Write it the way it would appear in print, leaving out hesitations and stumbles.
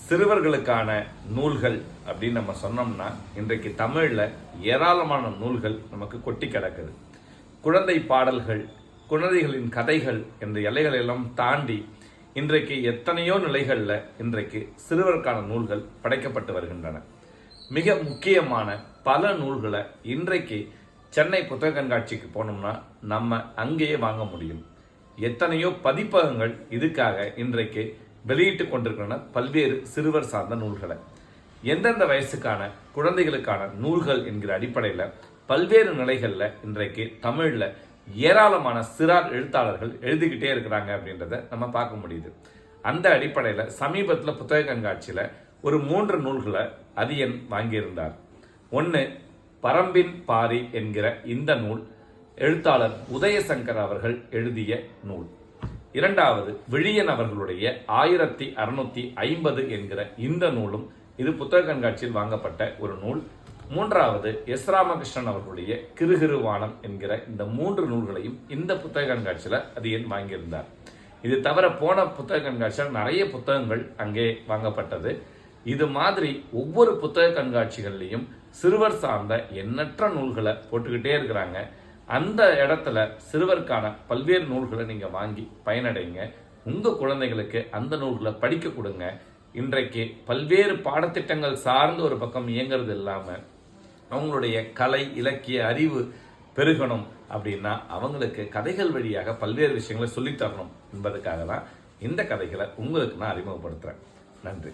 சிறுவர்களுக்கான நூல்கள் அப்படின்னு நம்ம சொன்னோம்னா இன்றைக்கு தமிழ்ல ஏராளமான நூல்கள் நமக்கு கொட்டி கிடக்குது. குழந்தை பாடல்கள், குழந்தைகளின் கதைகள் என்ற எல்லைகளை எல்லாம் தாண்டி இன்றைக்கு எத்தனையோ நிலைகள்ல இன்றைக்கு சிறுவருக்கான நூல்கள் படைக்கப்பட்டு வருகின்றன. மிக முக்கியமான பல நூல்களை இன்றைக்கு சென்னை புத்தக கண்காட்சிக்கு போனோம்னா நம்ம அங்கேயே வாங்க முடியும். எத்தனையோ பதிப்பகங்கள் இதுக்காக இன்றைக்கு வெளியிட்டு கொண்டிருக்கின்றன பல்வேறு சிறுவர் சார்ந்த நூல்களை. எந்தெந்த வயசுக்கான குழந்தைகளுக்கான நூல்கள் என்கிற அடிப்படையில் பல்வேறு நிலைகளில் இன்றைக்கு தமிழில் ஏராளமான சிறார் எழுத்தாளர்கள் எழுதிக்கிட்டே இருக்கிறாங்க அப்படின்றத நம்ம பார்க்க முடியுது. அந்த அடிப்படையில் சமீபத்தில் புத்தக கண்காட்சியில் ஒரு 3 நூல்களை அதியன் வாங்கியிருந்தார். ஒன்று பரம்பின் பாரி என்கிற இந்த நூல் எழுத்தாளர் உதயசங்கர் அவர்கள் எழுதிய நூல். இரண்டாவது விழியன் அவர்களுடைய 1650 என்கிற இந்த நூலும் இது புத்தக கண்காட்சியில் வாங்கப்பட்ட ஒரு நூல். மூன்றாவது எஸ் ராமகிருஷ்ணன் அவர்களுடைய கிருகிருவானம் என்கிற இந்த 3 நூல்களையும் இந்த புத்தக கண்காட்சியில் அதியன் வாங்கியிருந்தார். இது தவிர போன புத்தக கண்காட்சியில் நிறைய புத்தகங்கள் அங்கே வாங்கப்பட்டது. இது மாதிரி ஒவ்வொரு புத்தக கண்காட்சிகள்லையும் சிறுவர் சார்ந்த எண்ணற்ற நூல்களை போட்டுக்கிட்டே இருக்கிறாங்க. அந்த இடத்துல சிறுவருக்கான பல்வேறு நூல்களை நீங்க வாங்கி பயனடைங்க. உங்க குழந்தைகளுக்கு அந்த நூல்களை படிக்க கொடுங்க. இன்றைக்கு பல்வேறு பாடத்திட்டங்கள் சார்ந்து ஒரு பக்கம் இயங்குறது இல்லாம அவங்களுடைய கலை இலக்கிய அறிவு பெருகணும் அப்படின்னா அவங்களுக்கு கதைகள் வழியாக பல்வேறு விஷயங்களை சொல்லித்தரணும் என்பதுக்காக தான் இந்த கதைகளை உங்களுக்கு நான் அறிமுகப்படுத்துறேன். நன்றி.